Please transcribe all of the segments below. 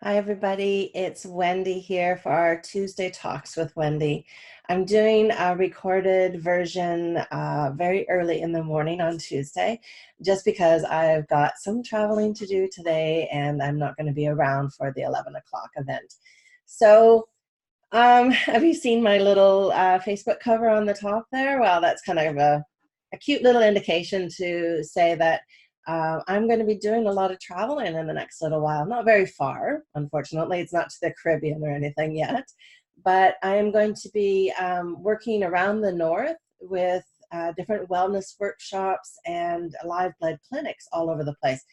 Hi, everybody. It's Wendy here for our Tuesday Talks with Wendy. I'm doing a recorded version very early in the morning on Tuesday, just because I've got some traveling to do today and I'm not going to be around for the 11 o'clock event. So, have you seen my little Facebook cover on the top there? Well, that's kind of a cute little indication to say that I'm going to be doing a lot of traveling in the next little while. Not very far, unfortunately. It's not to the Caribbean or anything yet. But I am going to be working around the north with different wellness workshops and live blood clinics all over the place.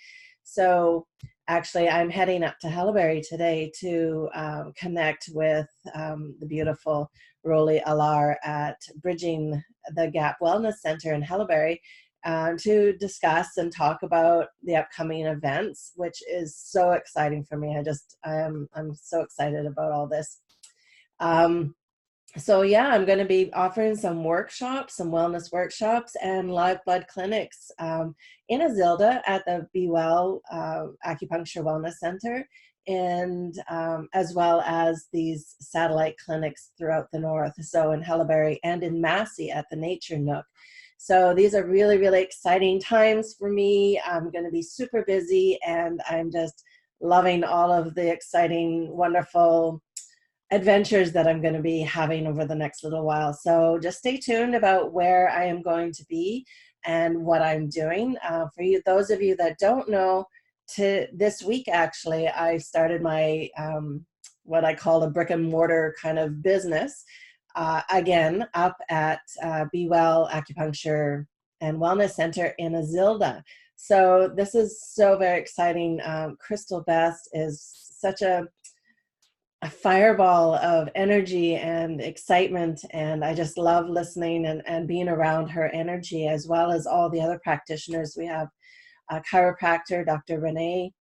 So actually, I'm heading up to Hellebury today to connect with the beautiful Roli Alar at Bridging the Gap Wellness Center in Hellebury to discuss and talk about the upcoming events, which is so exciting for me. I'm so excited about all this. So yeah, I'm going to be offering some workshops, some wellness workshops and live blood clinics in Azilda at the Be Well Acupuncture Wellness Center, and as well as these satellite clinics throughout the north, so in Hellebury and in Massey at the Nature Nook. So these are really, really exciting times for me. I'm going to be super busy, and I'm just loving all of the exciting, wonderful adventures that I'm going to be having over the next little while. So just stay tuned about where I am going to be and what I'm doing. For you, those of you that don't know, to this week actually, I started my what I call a brick and mortar kind of business again up at Be Well Acupuncture and Wellness Center in Azilda. So this is so very exciting. Crystal Best is such a fireball of energy and excitement, and I just love listening and being around her energy, as well as all the other practitioners. We have a chiropractor, Dr. Renee,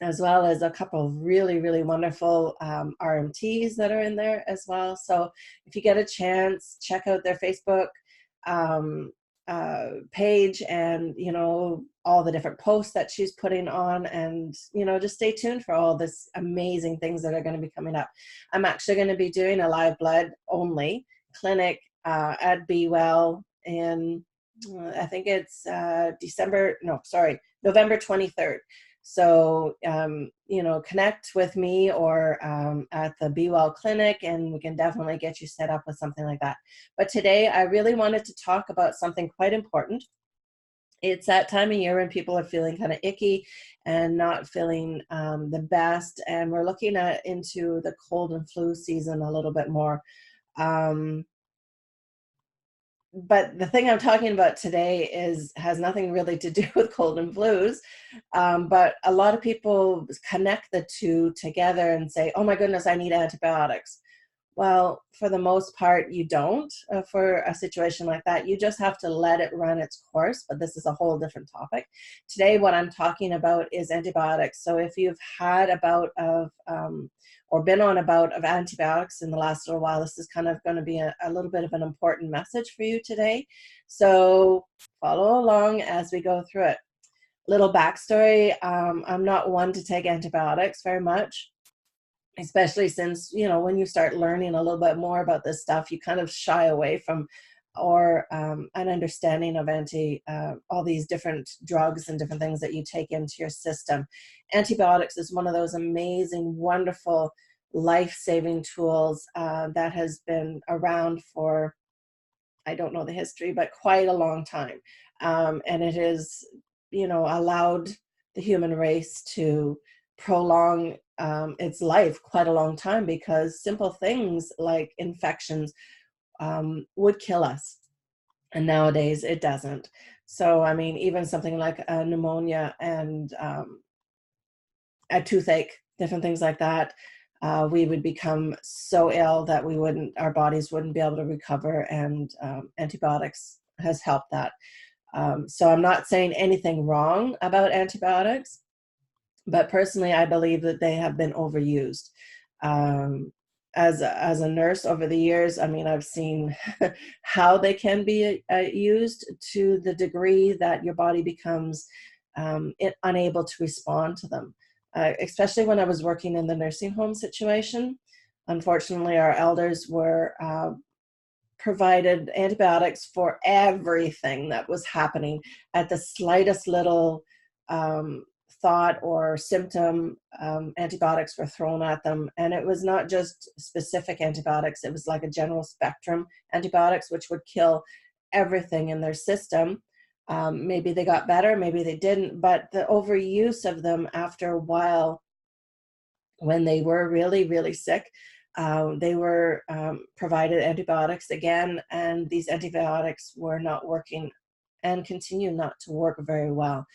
as well as a couple of really, really wonderful RMTs that are in there as well. So if you get a chance, check out their Facebook um, page, and all the different posts that she's putting on, and just stay tuned for all this amazing things that are going to be coming up. I'm actually going to be doing a live blood only clinic at Be Well in I think it's November 23rd. So, connect with me or at the Be Well Clinic, and we can definitely get you set up with something like that. But today, I really wanted to talk about something quite important. It's that time of year when people are feeling kind of icky and not feeling the best, and we're looking into the cold and flu season a little bit more. But the thing I'm talking about today has nothing really to do with cold and flus. But a lot of people connect the two together and say, oh my goodness, I need antibiotics. Well, for the most part, you don't for a situation like that. You just have to let it run its course, but this is a whole different topic. Today, what I'm talking about is antibiotics. So if you've had a bout of or been on a bout of antibiotics in the last little while, this is kind of going to be a little bit of an important message for you today. So follow along as we go through it. Little backstory, I'm not one to take antibiotics very much, especially since, when you start learning a little bit more about this stuff, you kind of shy away from or an understanding of all these different drugs and different things that you take into your system. Antibiotics is one of those amazing, wonderful, life-saving tools that has been around for, I don't know the history, but quite a long time. And it has, allowed the human race to prolong its life quite a long time, because simple things like infections would kill us. And nowadays it doesn't. So, I mean, even something like a pneumonia and a toothache, different things like that, we would become so ill that our bodies wouldn't be able to recover, and antibiotics has helped that. So I'm not saying anything wrong about antibiotics, but personally, I believe that they have been overused. As a nurse over the years, I mean, I've seen how they can be used to the degree that your body becomes unable to respond to them. especially when I was working in the nursing home situation. Unfortunately, our elders were provided antibiotics for everything that was happening. At the slightest little um, thought or symptom, antibiotics were thrown at them. And it was not just specific antibiotics, it was like a general spectrum antibiotics, which would kill everything in their system. Maybe they got better, maybe they didn't, but the overuse of them after a while, when they were really, really sick, they were provided antibiotics again, and these antibiotics were not working and continue not to work very well,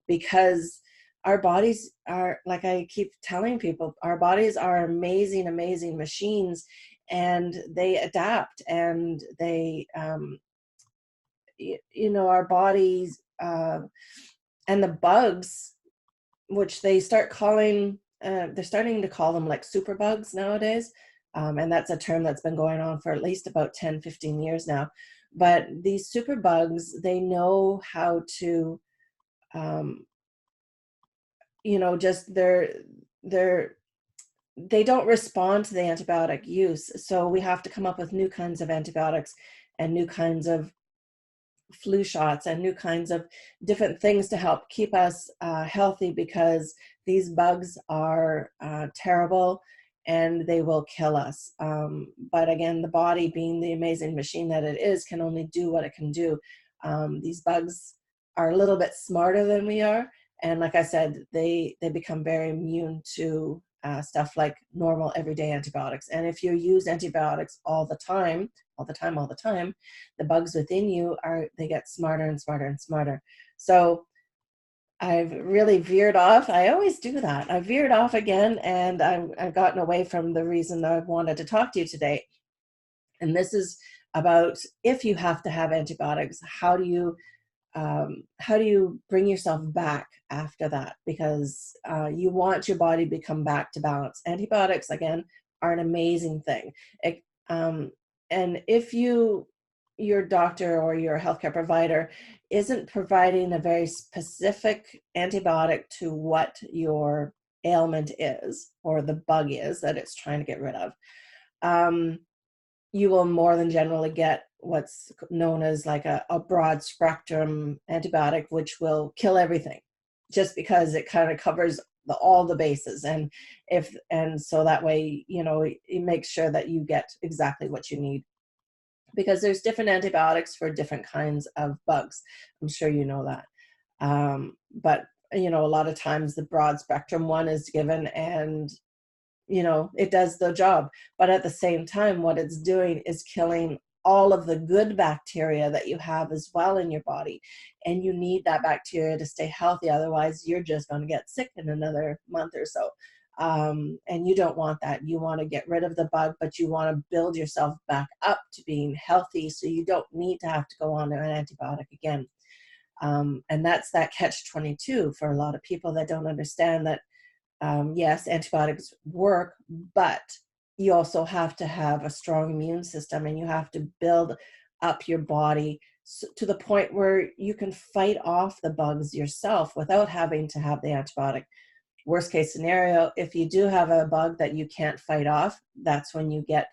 because our bodies are, like I keep telling people, our bodies are amazing, amazing machines, and they adapt, and they, our bodies, and the bugs, which they start calling, they're starting to call them like superbugs nowadays. And that's a term that's been going on for at least about 10-15 years now. But these superbugs, they know how to, um, just they don't respond to the antibiotic use. So we have to come up with new kinds of antibiotics and new kinds of flu shots and new kinds of different things to help keep us healthy, because these bugs are terrible and they will kill us. But again, the body, being the amazing machine that it is, can only do what it can do. These bugs are a little bit smarter than we are. And like I said, they become very immune to stuff like normal everyday antibiotics. And if you use antibiotics all the time, the bugs within you they get smarter and smarter and smarter. So I've really veered off. I always do that. I veered off again, and I've gotten away from the reason that I wanted to talk to you today. And this is about, if you have to have antibiotics, how do you bring yourself back after that? Because you want your body to become back to balance. Antibiotics, again, are an amazing thing. And if your doctor or your healthcare provider isn't providing a very specific antibiotic to what your ailment is, or the bug is that it's trying to get rid of, you will more than generally get what's known as like a broad spectrum antibiotic, which will kill everything, just because it kind of covers all the bases. And so that way, it makes sure that you get exactly what you need, because there's different antibiotics for different kinds of bugs. I'm sure you know that. But a lot of times the broad spectrum one is given, and it does the job. But at the same time, what it's doing is killing all of the good bacteria that you have as well in your body. And you need that bacteria to stay healthy. Otherwise, you're just going to get sick in another month or so. And you don't want that. You want to get rid of the bug, but you want to build yourself back up to being healthy, so you don't need to have to go on an antibiotic again. And that's that catch-22 for a lot of people that don't understand that, yes, antibiotics work, but you also have to have a strong immune system, and you have to build up your body to the point where you can fight off the bugs yourself without having to have the antibiotic. Worst case scenario, if you do have a bug that you can't fight off, that's when you get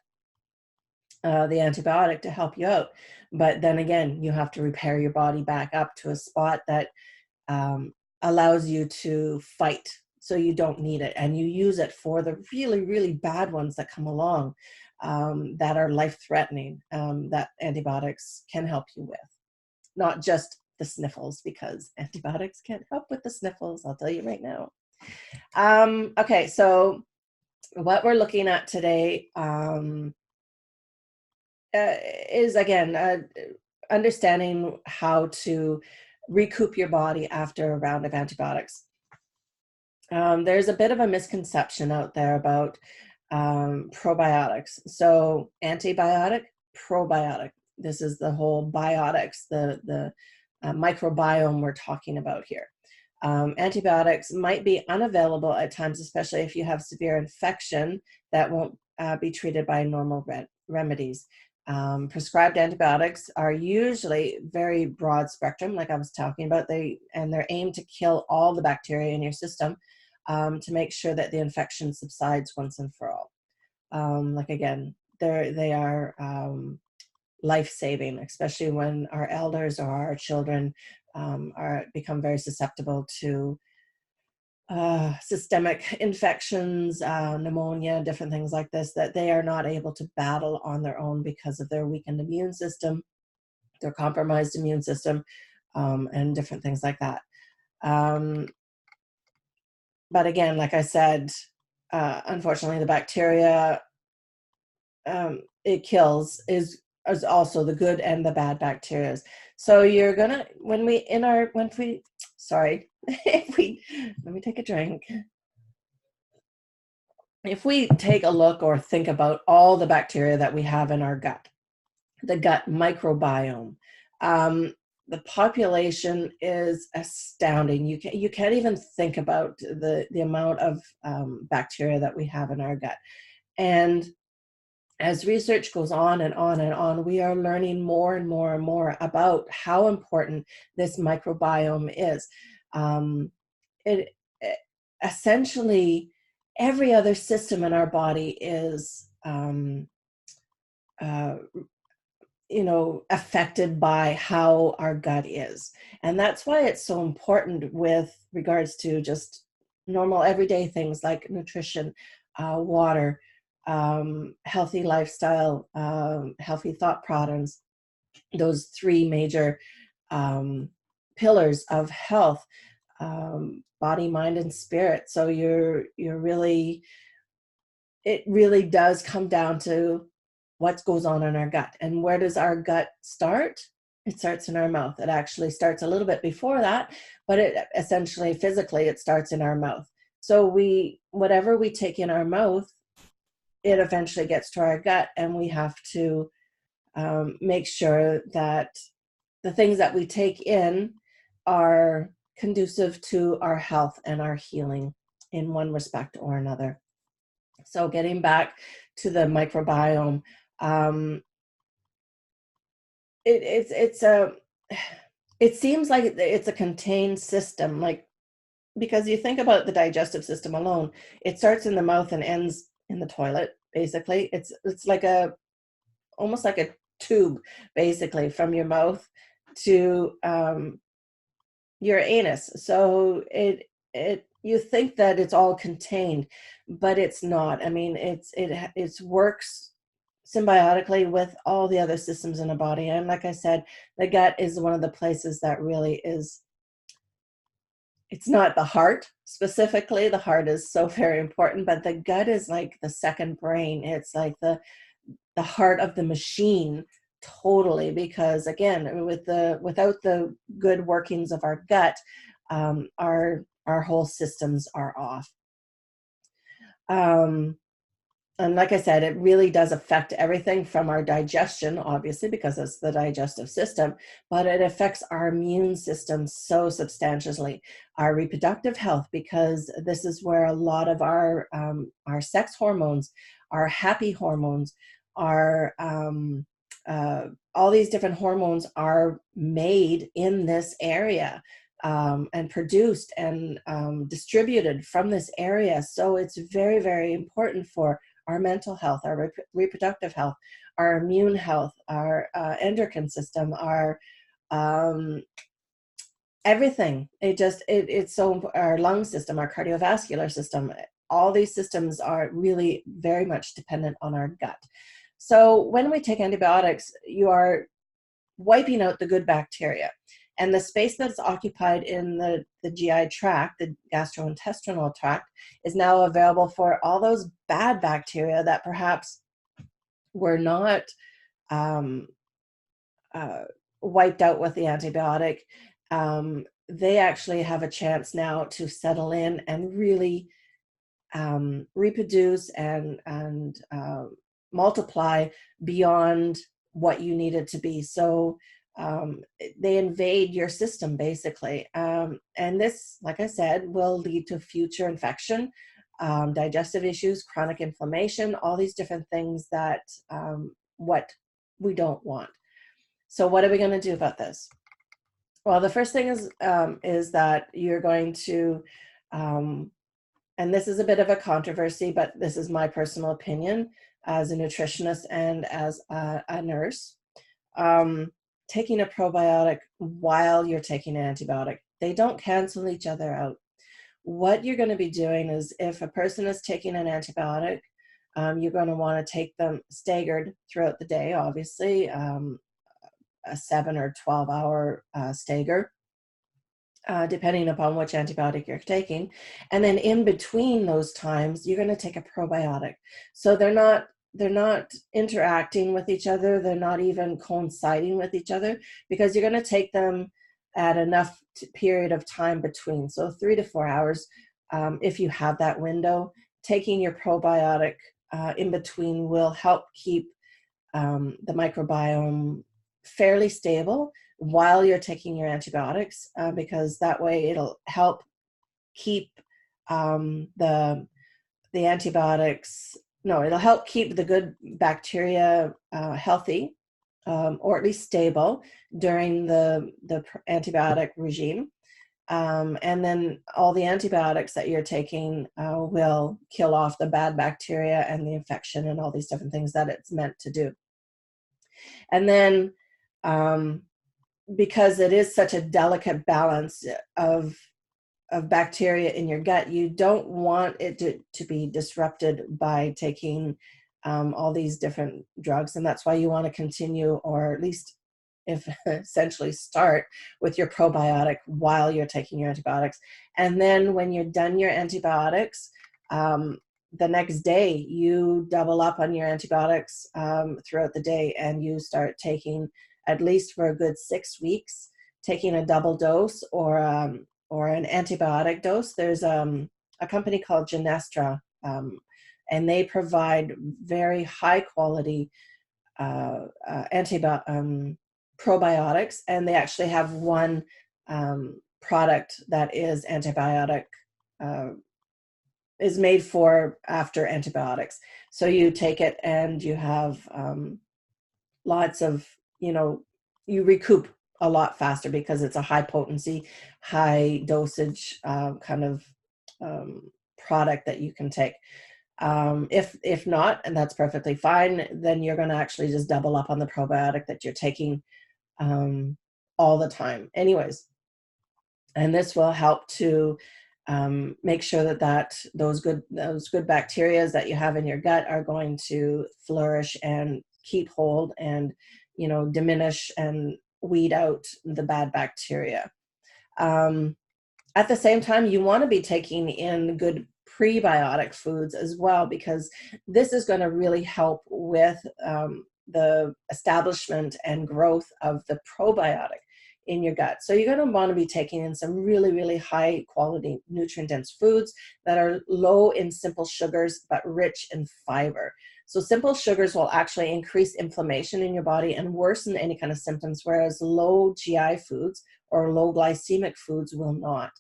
the antibiotic to help you out. But then again, you have to repair your body back up to a spot that allows you to fight, so you don't need it. And you use it for the really, really bad ones that come along, that are life-threatening, that antibiotics can help you with. Not just the sniffles, because antibiotics can't help with the sniffles, I'll tell you right now. Okay, so what we're looking at today is, again, understanding how to recoup your body after a round of antibiotics. There's a bit of a misconception out there about probiotics. So antibiotic, probiotic. This is the whole biotics, the microbiome we're talking about here. Antibiotics might be unavailable at times, especially if you have severe infection that won't be treated by normal remedies. Prescribed antibiotics are usually very broad spectrum, like I was talking about. They're aimed to kill all the bacteria in your system. to make sure that the infection subsides once and for all. Like again, they are life-saving, especially when our elders or our children are become very susceptible to systemic infections, pneumonia, different things like this, that they are not able to battle on their own because of their weakened immune system, their compromised immune system, and different things like that. Um, but again, like I said, unfortunately, the bacteria it kills is also the good and the bad bacteria. So you're gonna when we sorry if we let me take a drink. If we take a look or think about all the bacteria that we have in our gut, the gut microbiome, um, the population is astounding. You can't even think about the amount of bacteria that we have in our gut. And as research goes on and on and on, we are learning more and more and more about how important this microbiome is. Um, it essentially every other system in our body is uh, affected by how our gut is. And that's why it's so important with regards to just normal everyday things like nutrition, water, healthy lifestyle, healthy thought patterns, those three major um, pillars of health, body, mind, and spirit. So it really does come down to what goes on in our gut. And where does our gut start? It starts in our mouth. It actually starts a little bit before that, but it essentially physically it starts in our mouth. So whatever we take in our mouth, it eventually gets to our gut, and we have to make sure that the things that we take in are conducive to our health and our healing in one respect or another. So getting back to the microbiome, um, it's a it seems like it's a contained system, like because you think about the digestive system alone, it starts in the mouth and ends in the toilet. Basically, it's like almost like a tube, basically, from your mouth to your anus. So it you think that it's all contained, but it's not. I mean, it works symbiotically with all the other systems in the body. And like I said, the gut is one of the places that really is. It's not the heart specifically. The heart is so very important, but the gut is like the second brain. It's like the heart of the machine, totally, because again, without the good workings of our gut, our whole systems are off. um, and like I said, it really does affect everything from our digestion, obviously, because it's the digestive system, but it affects our immune system so substantially, our reproductive health, because this is where a lot of our sex hormones, our happy hormones, our all these different hormones are made in this area, and produced and distributed from this area. So it's very, very important for our mental health, our reproductive health, our immune health, our endocrine system, our um, everything. It's so our lung system, our cardiovascular system. All these systems are really very much dependent on our gut. So when we take antibiotics, you are wiping out the good bacteria. And the space that's occupied in the GI tract, the gastrointestinal tract, is now available for all those bad bacteria that perhaps were not um, uh, wiped out with the antibiotic. They actually have a chance now to settle in and really reproduce and multiply beyond what you need it to be. So they invade your system basically, and this, like I said, will lead to future infection, digestive issues, chronic inflammation, all these different things that what we don't want. So what are we going to do about this? Well, the first thing is that you're going to and this is a bit of a controversy, but this is my personal opinion as a nutritionist and as a nurse. Um, Taking a probiotic while you're taking an antibiotic, they don't cancel each other out. What you're going to be doing is, if a person is taking an antibiotic, you're going to want to take them staggered throughout the day, obviously, a 7 or 12 hour stagger, depending upon which antibiotic you're taking. And then in between those times, you're going to take a probiotic. So they're not interacting with each other. They're not even coinciding with each other, because you're going to take them at enough period of time between. So 3 to 4 hours, if you have that window, taking your probiotic in between will help keep the microbiome fairly stable while you're taking your antibiotics, because that way it'll help keep the antibiotics, no, it'll help keep the good bacteria healthy, or at least stable during the antibiotic regime. And then all the antibiotics that you're taking will kill off the bad bacteria and the infection and all these different things that it's meant to do. And then, because it is such a delicate balance of bacteria in your gut, you don't want it to be disrupted by taking all these different drugs. And that's why you want to continue, or at least if essentially start with your probiotic while you're taking your antibiotics. And then when you're done your antibiotics, the next day you double up on your antibiotics throughout the day, and you start taking, at least for a good 6 weeks, taking a double dose or an antibiotic dose. There's a company called Genestra, and they provide very high quality probiotics, and they actually have one product that is antibiotic, is made for after antibiotics. So you take it and you have lots of, you recoup a lot faster, because it's a high potency, high dosage kind of product that you can take. If not, and that's perfectly fine, then you're going to actually just double up on the probiotic that you're taking all the time anyways. And this will help to make sure that those good bacteria that you have in your gut are going to flourish and keep hold, and diminish and weed out the bad bacteria. At the same time, you want to be taking in good prebiotic foods as well, because this is going to really help with the establishment and growth of the probiotic in your gut. So you're going to want to be taking in some really, really high quality nutrient dense foods that are low in simple sugars but rich in fiber. So simple sugars will actually increase inflammation in your body and worsen any kind of symptoms, whereas low GI foods or low glycemic foods will not.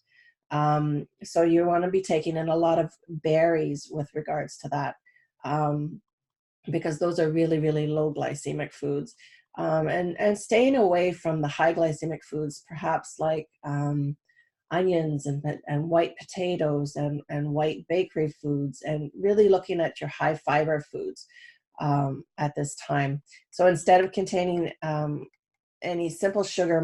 So you want to be taking in a lot of berries with regards to that, because those are really, really low glycemic foods. And staying away from the high glycemic foods, perhaps like onions and white potatoes and white bakery foods, and really looking at your high fiber foods at this time. So instead of containing any simple sugar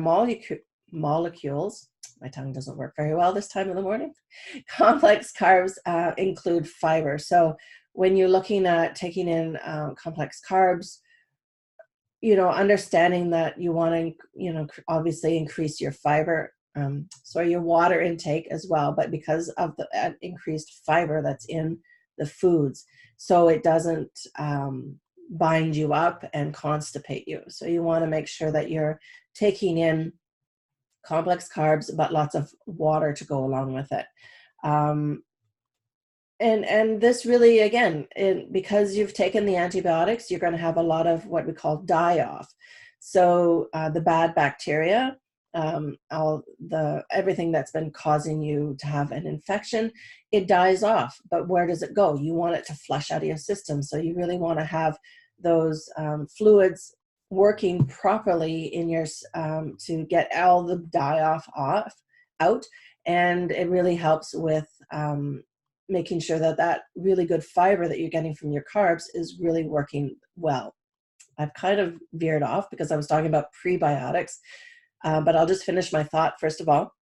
molecules, my tongue doesn't work very well this time of the morning, complex carbs include fiber. So when you're looking at taking in complex carbs, understanding that you want to, obviously increase your fiber, so your water intake as well, but because of the increased fiber that's in the foods, so it doesn't bind you up and constipate you. So you want to make sure that you're taking in complex carbs, but lots of water to go along with it. And this really, again, because you've taken the antibiotics, you're going to have a lot of what we call die-off. So the bad bacteria, everything that's been causing you to have an infection, it dies off. But where does it go? You want it to flush out of your system. So you really want to have those fluids working properly in your to get all the die-off out. And it really helps with making sure that that really good fiber that you're getting from your carbs is really working well. I've kind of veered off because I was talking about prebiotics, but I'll just finish my thought first of all.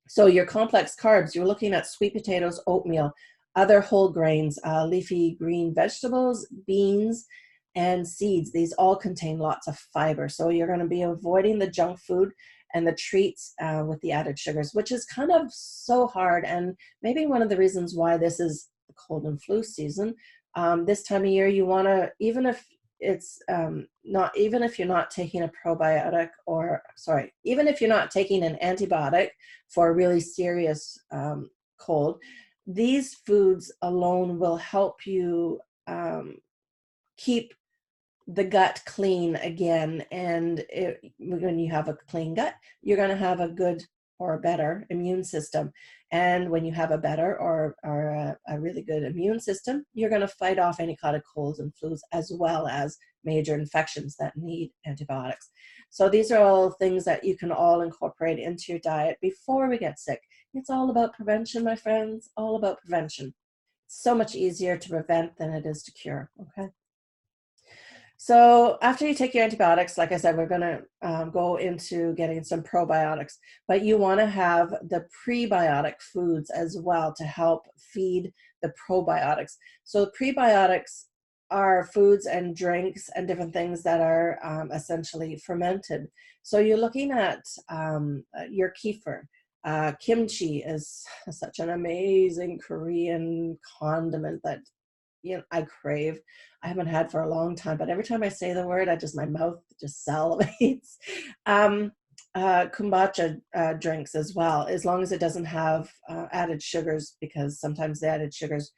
So your complex carbs, you're looking at sweet potatoes, oatmeal, other whole grains, leafy green vegetables, beans, and seeds. These all contain lots of fiber. So you're going to be avoiding the junk food and the treats with the added sugars, which is kind of so hard. And maybe one of the reasons why this is the cold and flu season. This time of year, you want to, even if it's not, even if you're not taking a probiotic, or sorry, even if you're not taking an antibiotic for a really serious cold, these foods alone will help you keep the gut clean again. And when you have a clean gut, you're going to have a good or a better immune system. And when you have a better or a really good immune system, you're going to fight off any kind of colds and flus, as well as major infections that need antibiotics. So these are all things that you can all incorporate into your diet before we get sick. It's all about prevention, my friends, all about prevention. It's so much easier to prevent than it is to cure, okay? So after you take your antibiotics, like I said, we're going to go into getting some probiotics, but you want to have the prebiotic foods as well to help feed the probiotics. So the prebiotics are foods and drinks and different things that are essentially fermented. So you're looking at your kefir. Kimchi is such an amazing Korean condiment that I crave. I haven't had for a long time, but every time I say the word, my mouth just salivates. Kombucha drinks as well, as long as it doesn't have added sugars, because sometimes the added sugars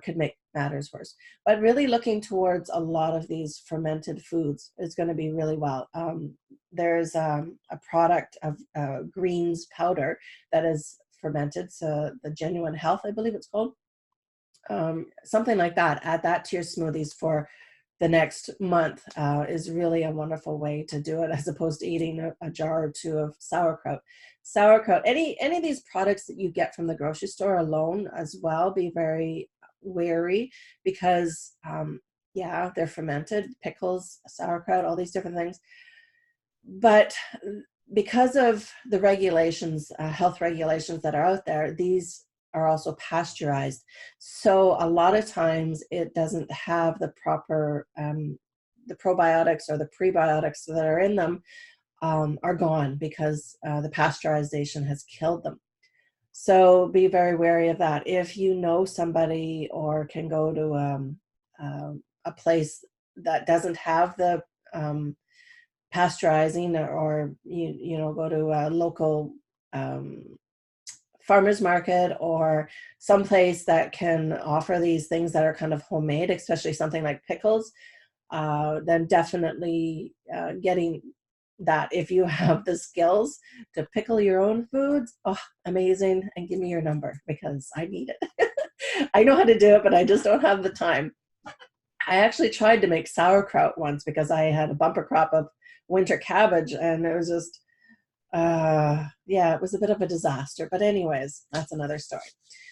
could make matters worse. But really looking towards a lot of these fermented foods is going to be really well. There's a product of greens powder that is fermented, so the Genuine Health, I believe it's called. Something like that. Add that to your smoothies for the next month is really a wonderful way to do it, as opposed to eating a jar or two of sauerkraut. Any of these products that you get from the grocery store alone as well, be very wary, because yeah, they're fermented, pickles, sauerkraut, all these different things. But because of the regulations, health regulations that are out there, these are also pasteurized. So a lot of times it doesn't have the proper, the probiotics or the prebiotics that are in them are gone, because the pasteurization has killed them. So be very wary of that. If you know somebody or can go to a place that doesn't have the pasteurizing, or you know, go to a local farmer's market or someplace that can offer these things that are kind of homemade, especially something like pickles, then definitely getting that. If you have the skills to pickle your own foods, oh, amazing, and give me your number, because I need it. I know how to do it, but I just don't have the time. I actually tried to make sauerkraut once because I had a bumper crop of winter cabbage, and it was just yeah, it was a bit of a disaster. But anyways, that's another story.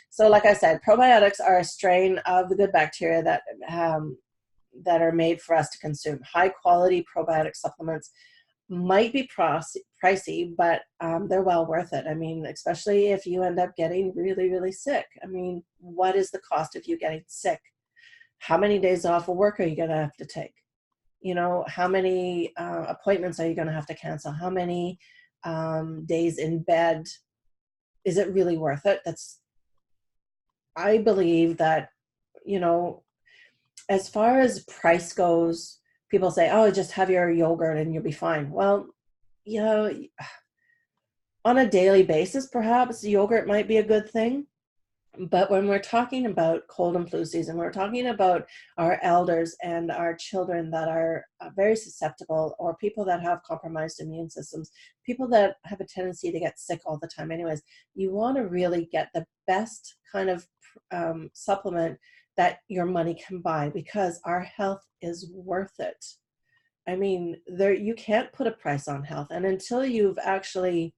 So like I said, probiotics are a strain of the good bacteria that that are made for us to consume. High quality probiotic supplements might be pricey, but they're well worth it. I mean, especially if you end up getting really, really sick. I mean, what is the cost of you getting sick? How many days off of work are you going to have to take? You know, how many appointments are you going to have to cancel? How many days in bed? Is it really worth it? I believe that, you know, as far as price goes, people say, oh, just have your yogurt and you'll be fine. Well, you know, on a daily basis, perhaps yogurt might be a good thing. But when we're talking about cold and flu season, we're talking about our elders and our children that are very susceptible, or people that have compromised immune systems, people that have a tendency to get sick all the time anyways. You want to really get the best kind of supplement that your money can buy, because our health is worth it. I mean, you can't put a price on health. And until you've actually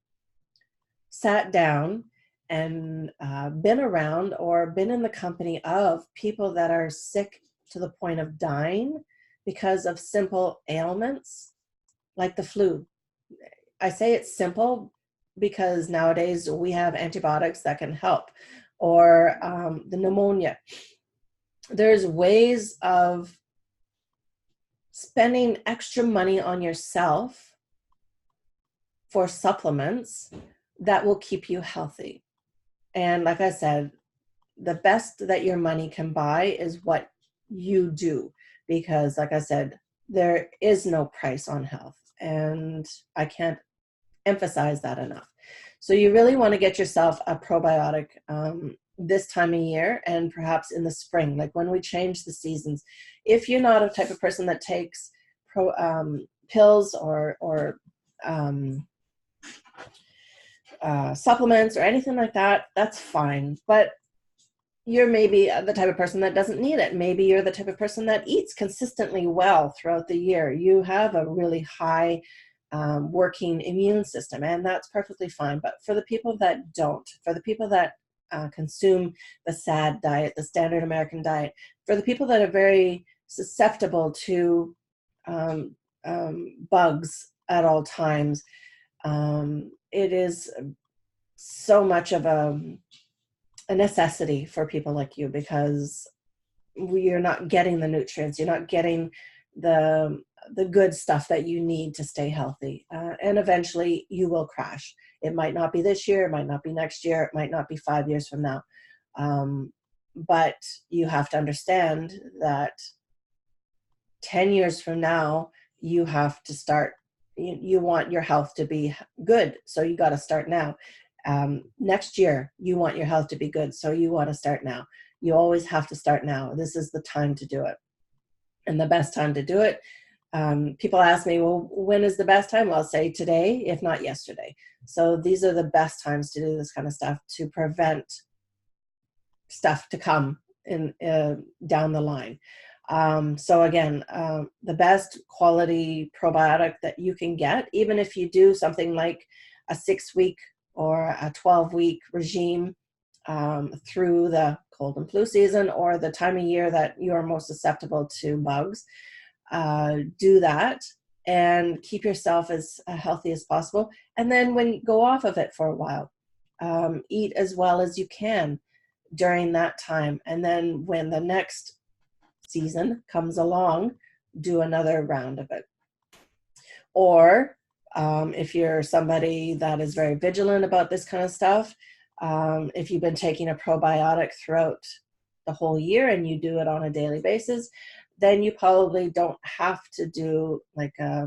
sat down and been around or been in the company of people that are sick to the point of dying because of simple ailments like the flu. I say it's simple because nowadays we have antibiotics that can help, or the pneumonia. There's ways of spending extra money on yourself for supplements that will keep you healthy. And like I said, the best that your money can buy is what you do, because like I said, there is no price on health, and I can't emphasize that enough. So you really want to get yourself a probiotic this time of year, and perhaps in the spring, like when we change the seasons. If you're not a type of person that takes pills or supplements or anything like that, that's fine. But you're maybe the type of person that doesn't need it. Maybe you're the type of person that eats consistently well throughout the year. You have a really high working immune system, and that's perfectly fine. But for the people that don't, for the people that consume the SAD diet, the standard American diet, for the people that are very susceptible to bugs at all times, it is so much of a necessity for people like you, because you're not getting the nutrients, you're not getting the good stuff that you need to stay healthy, and eventually you will crash. It might not be this year, it might not be next year, it might not be 5 years from now, but you have to understand that 10 years from now you have to start. You want your health to be good, so you got to start now. Next year you want your health to be good, so you want to start now. You always have to start now. This is the time to do it, and the best time to do it. People ask me, well, when is the best time? Well, I'll say today, if not yesterday. So these are the best times to do this kind of stuff, to prevent stuff to come in down the line. So again, the best quality probiotic that you can get, even if you do something like a 6-week or a 12-week regime through the cold and flu season, or the time of year that you are most susceptible to bugs, do that and keep yourself as healthy as possible. And then when you go off of it for a while, eat as well as you can during that time. And then when the next season comes along, do another round of it. Or if you're somebody that is very vigilant about this kind of stuff, if you've been taking a probiotic throughout the whole year and you do it on a daily basis, then you probably don't have to do like a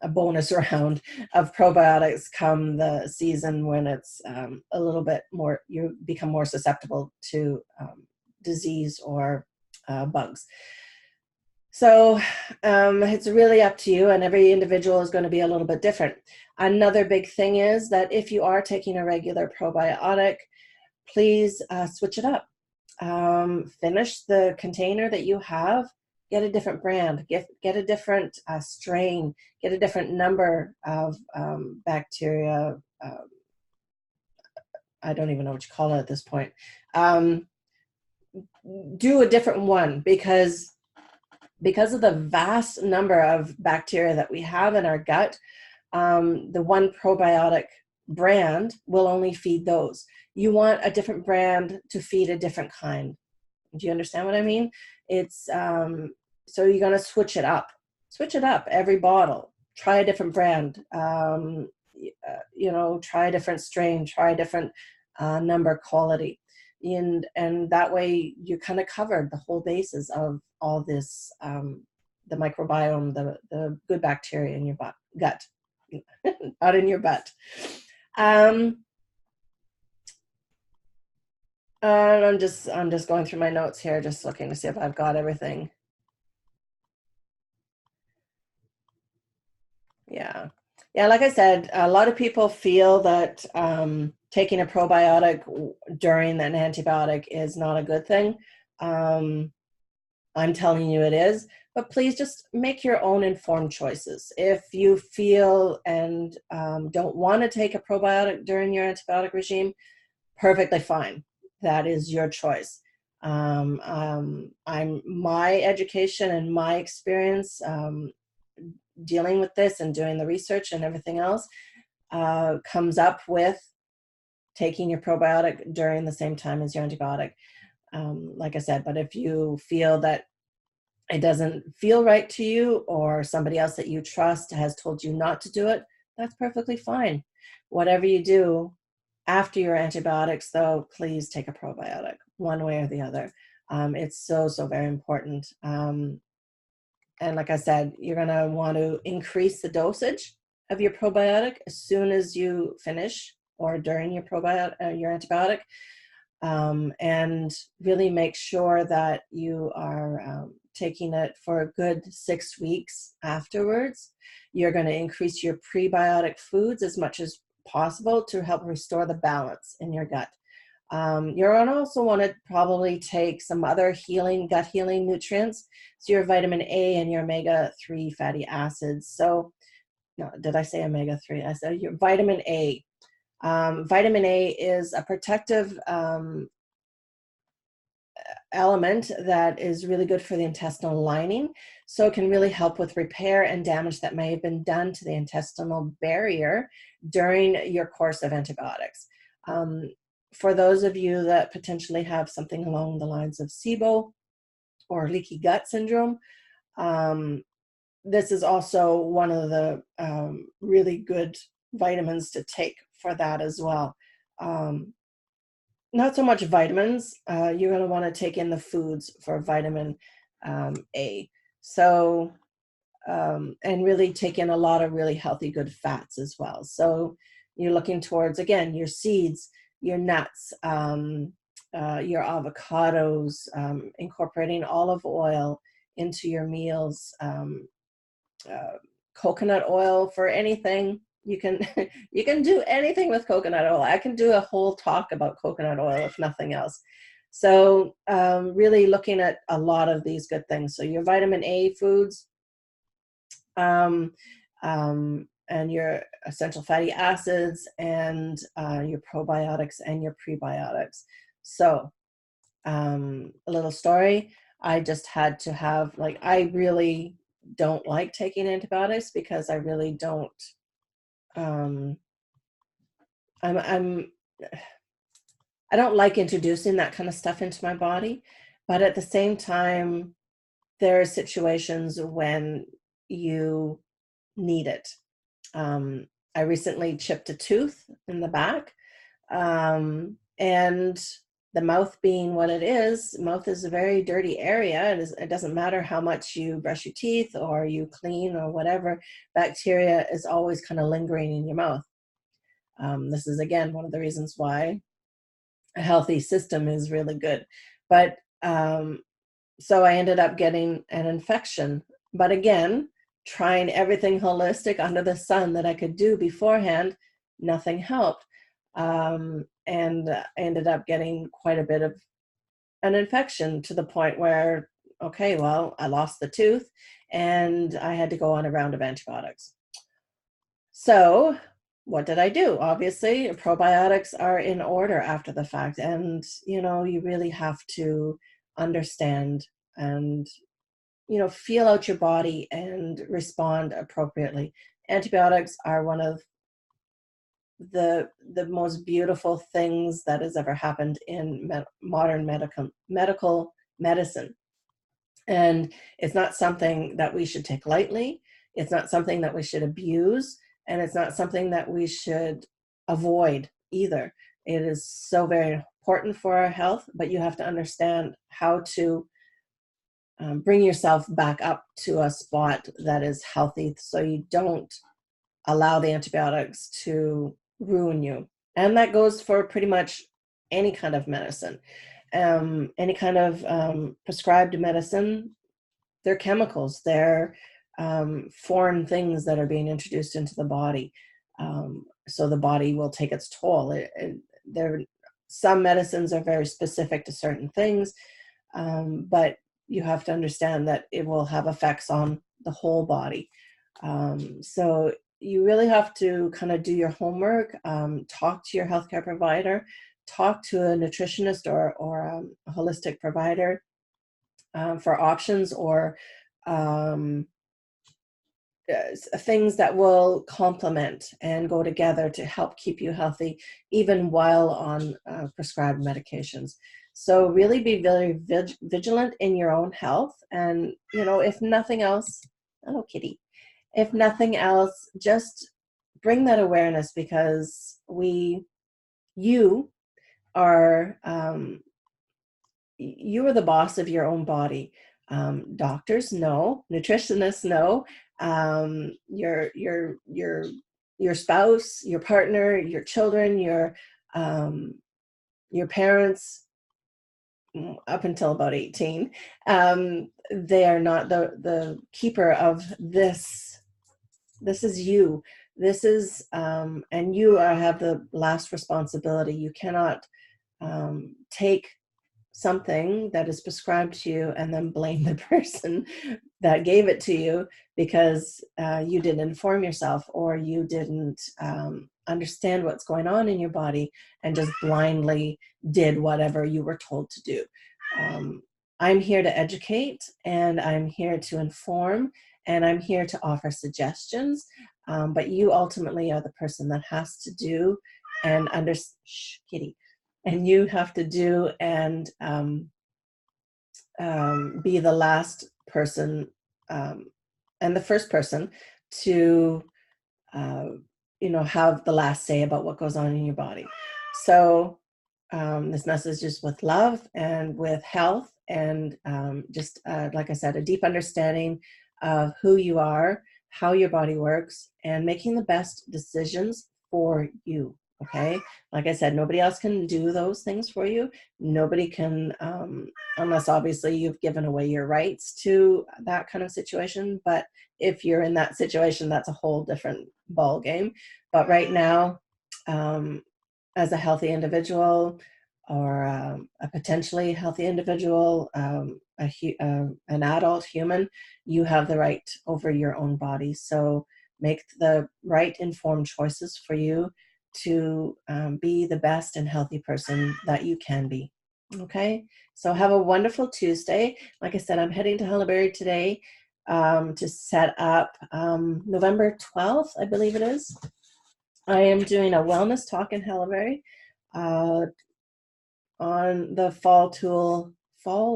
bonus round of probiotics come the season when it's a little bit more, you become more susceptible to disease or bugs. So it's really up to you, and every individual is going to be a little bit different. Another big thing is that if you are taking a regular probiotic, please switch it up. Finish the container that you have, get a different brand, get a different strain, get a different number of bacteria. I don't even know what you call it at this point. Do a different one, because of the vast number of bacteria that we have in our gut, the one probiotic brand will only feed those. You want a different brand to feed a different kind. Do you understand what I mean? It's so you're going to switch it up. Switch it up every bottle. Try a different brand. Try a different strain. Try a different number, quality. And that way you kind of covered the whole basis of all this, the microbiome, the good bacteria in your gut, not in your butt. I'm just going through my notes here, just looking to see if I've got everything. Yeah. Like I said, a lot of people feel that taking a probiotic during an antibiotic is not a good thing. I'm telling you it is, but please just make your own informed choices. If you feel and don't want to take a probiotic during your antibiotic regime, perfectly fine. That is your choice. My education and my experience dealing with this and doing the research and everything else comes up with taking your probiotic during the same time as your antibiotic. Like I said, but if you feel that it doesn't feel right to you, or somebody else that you trust has told you not to do it, that's perfectly fine. Whatever you do after your antibiotics, though, please take a probiotic, one way or the other. It's so, so very important. And like I said, you're going to want to increase the dosage of your probiotic as soon as you finish or during your probiotic, your antibiotic, and really make sure that you are taking it for a good 6 weeks afterwards. You're going to increase your prebiotic foods as much as possible to help restore the balance in your gut. You're going to also want to probably take some other gut healing nutrients. So your vitamin A and your omega-3 fatty acids. So, no, did I say omega-3? I said your vitamin A. Vitamin A is a protective element that is really good for the intestinal lining. So it can really help with repair and damage that may have been done to the intestinal barrier during your course of antibiotics. For those of you that potentially have something along the lines of SIBO or leaky gut syndrome, this is also one of the really good vitamins to take for that as well. Not so much vitamins. You're going to want to take in the foods for vitamin A. So, and really take in a lot of really healthy, good fats as well. So you're looking towards, again, your seeds, your nuts, your avocados, incorporating olive oil into your meals, coconut oil for anything. You can you can do anything with coconut oil. I can do a whole talk about coconut oil if nothing else. So really looking at a lot of these good things. So your vitamin A foods, and your essential fatty acids, and your probiotics and your prebiotics. So a little story. I just had to have, like, I really don't like taking antibiotics because I really don't. I'm I don't like introducing that kind of stuff into my body, but at the same time, there are situations when you need it. I recently chipped a tooth in the back, and the mouth being what it is, mouth is a very dirty area. It doesn't matter how much you brush your teeth or you clean or whatever, bacteria is always kind of lingering in your mouth. This is, again, one of the reasons why a healthy system is really good. But so I ended up getting an infection. But again, trying everything holistic under the sun that I could do beforehand, nothing helped. And I ended up getting quite a bit of an infection, to the point where, okay, well, I lost the tooth and I had to go on a round of antibiotics. So what did I do? Obviously, probiotics are in order after the fact. And, you really have to understand and, feel out your body and respond appropriately. Antibiotics are one of the most beautiful things that has ever happened in modern medical medicine. And it's not something that we should take lightly. It's not something that we should abuse. And it's not something that we should avoid either. It is so very important for our health, but you have to understand how to bring yourself back up to a spot that is healthy, so you don't allow the antibiotics to ruin you. And that goes for pretty much any kind of medicine. Any kind of prescribed medicine, they're chemicals, they're foreign things that are being introduced into the body. So the body will take its toll. Some medicines are very specific to certain things, but you have to understand that it will have effects on the whole body. So you really have to kind of do your homework, talk to your healthcare provider, talk to a nutritionist or a holistic provider for options or things that will complement and go together to help keep you healthy, even while on prescribed medications. So really be very vigilant in your own health. And, if nothing else, hello, kitty. If nothing else, just bring that awareness, because you are, you are the boss of your own body. Doctors know, nutritionists know, your spouse, your partner, your children, your parents, up until about 18, they are not the keeper of this. This is you. This is, and you have the last responsibility. You cannot take something that is prescribed to you and then blame the person that gave it to you because you didn't inform yourself, or you didn't understand what's going on in your body and just blindly did whatever you were told to do. I'm here to educate, and I'm here to inform, and I'm here to offer suggestions, but you ultimately are the person that has to do and kitty. And you have to do and be the last person and the first person to, have the last say about what goes on in your body. So this message is with love and with health, and just, like I said, a deep understanding of who you are, how your body works, and making the best decisions for you. Okay. Like I said, nobody else can do those things for you. Nobody can, unless obviously you've given away your rights to that kind of situation. But if you're in that situation, that's a whole different ball game. But right now, as a healthy individual, or a potentially healthy individual, an adult human, you have the right over your own body. So make the right informed choices for you to be the best and healthy person that you can be. Okay, so have a wonderful Tuesday. Like I said, I'm heading to Hallaberry today to set up November 12th, I believe it is. I am doing a wellness talk in Hallaberry on the fall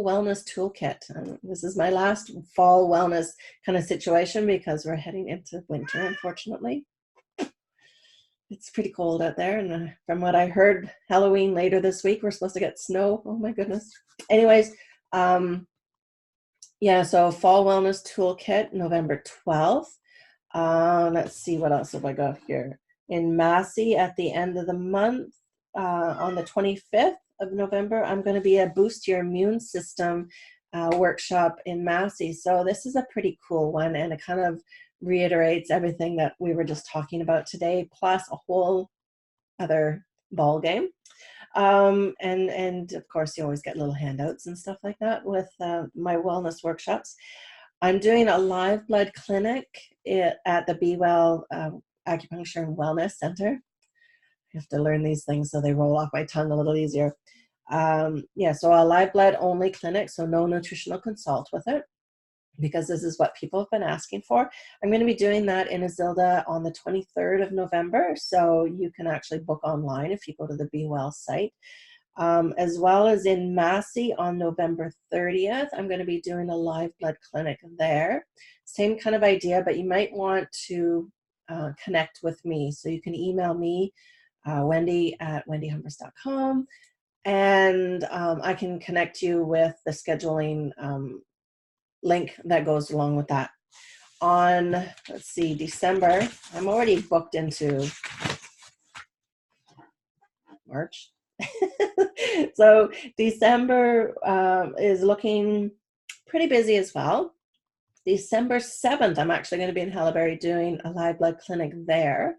wellness toolkit. This is my last fall wellness kind of situation because we're heading into winter, unfortunately. It's pretty cold out there, and from what I heard, Halloween later this week, we're supposed to get snow. Oh my goodness. Anyways, yeah, so fall wellness toolkit, November 12th. Let's see, what else have I got here? In Massey at the end of the month, on the 25th of November, I'm going to be a Boost Your Immune System workshop in Massey. So this is a pretty cool one, and it kind of reiterates everything that we were just talking about today, plus a whole other ball game. And of course, you always get little handouts and stuff like that with my wellness workshops. I'm doing a live blood clinic at the Be Well Acupuncture and Wellness Center. I have to learn these things so they roll off my tongue a little easier. Yeah, so a live blood only clinic, so no nutritional consult with it, because this is what people have been asking for. I'm going to be doing that in Isilda on the 23rd of November, so you can actually book online if you go to the Be Well site. As well as in Massey on November 30th, I'm going to be doing a live blood clinic there. Same kind of idea, but you might want to connect with me. So you can email me, wendy@wendyhumbers.com, and I can connect you with the scheduling link that goes along with that. On, let's see, December, I'm already booked into March. So December is looking pretty busy as well. December 7th, I'm actually going to be in Hallaberry doing a live blood clinic there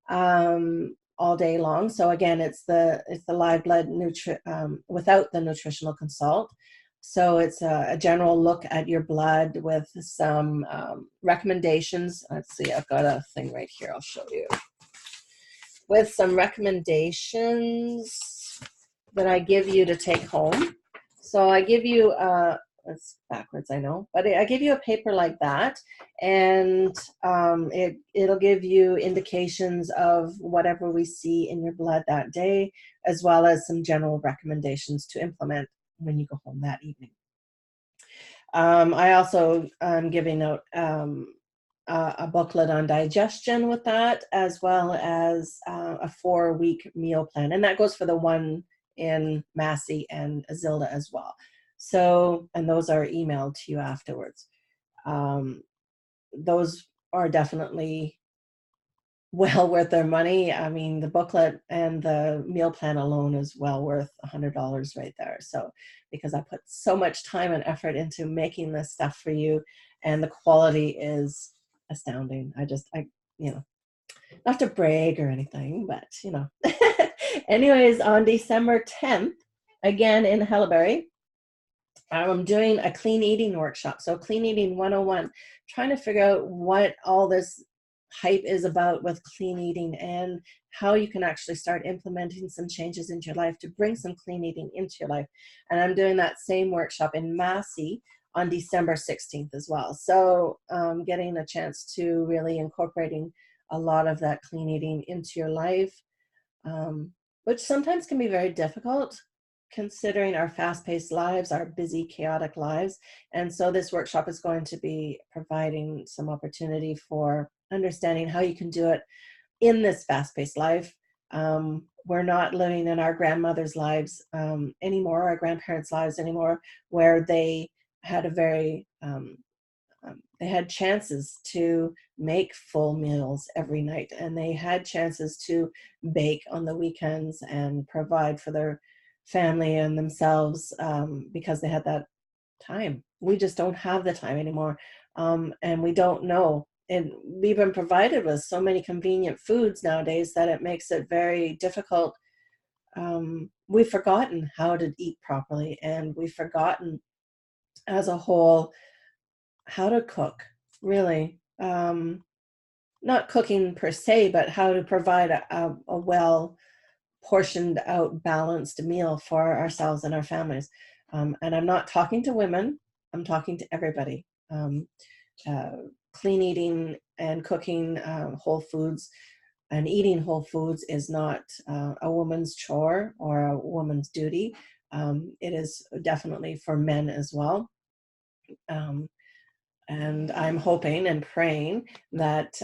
all day long. So again, it's the live blood without the nutritional consult. So it's a general look at your blood with some recommendations. Let's see, I've got a thing right here. I'll show you. With some recommendations that I give you to take home. So I give you, it's backwards, I know, but I give you a paper like that, and it'll give you indications of whatever we see in your blood that day, as well as some general recommendations to implement when you go home that evening. I also am giving out a booklet on digestion with that, as well as a 4-week meal plan. And that goes for the one in Massey and Zilda as well. So, and those are emailed to you afterwards. Those are definitely well worth their money. I mean, the booklet and the meal plan alone is well worth $100 right there. So, because I put so much time and effort into making this stuff for you, and the quality is astounding. You know, not to brag or anything, but you know. Anyways, on December 10th, again in Hallaberry, I'm doing a clean eating workshop. So clean eating 101, trying to figure out what all this hype is about with clean eating and how you can actually start implementing some changes into your life to bring some clean eating into your life. And I'm doing that same workshop in Massey on December 16th as well. So getting a chance to really incorporating a lot of that clean eating into your life, which sometimes can be very difficult considering our fast-paced lives, our busy, chaotic lives. And so this workshop is going to be providing some opportunity for understanding how you can do it in this fast-paced life. We're not living in our grandmother's lives anymore, our grandparents' lives anymore, where they had a very they had chances to make full meals every night, and they had chances to bake on the weekends and provide for their family and themselves because they had that time. We just don't have the time anymore, and we don't know. And we've been provided with so many convenient foods nowadays that it makes it very difficult. We've forgotten how to eat properly, and we've forgotten as a whole how to cook, really. Not cooking per se, but how to provide a well portioned out, balanced meal for ourselves and our families. And I'm not talking to women, I'm talking to everybody. Uh, Clean eating and cooking whole foods and eating whole foods is not a woman's chore or a woman's duty. It is definitely for men as well. And I'm hoping and praying that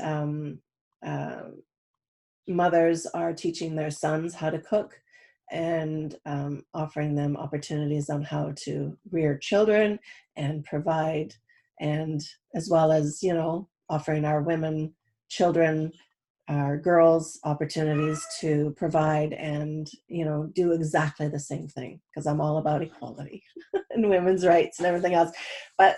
mothers are teaching their sons how to cook and offering them opportunities on how to rear children and provide, and as well as, you know, offering our women, children, our girls opportunities to provide and, you know, do exactly the same thing, because I'm all about equality and women's rights and everything else. But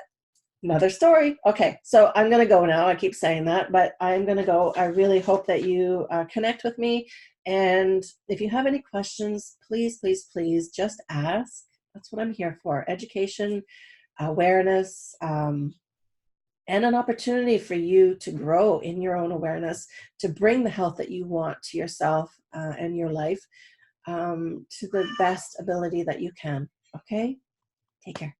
another story. Okay, so I'm going to go now. I keep saying that, but I'm going to go. I really hope that you connect with me. And if you have any questions, please, please, please just ask. That's what I'm here for. Education, awareness, and an opportunity for you to grow in your own awareness, to bring the health that you want to yourself and your life to the best ability that you can. Okay? Take care.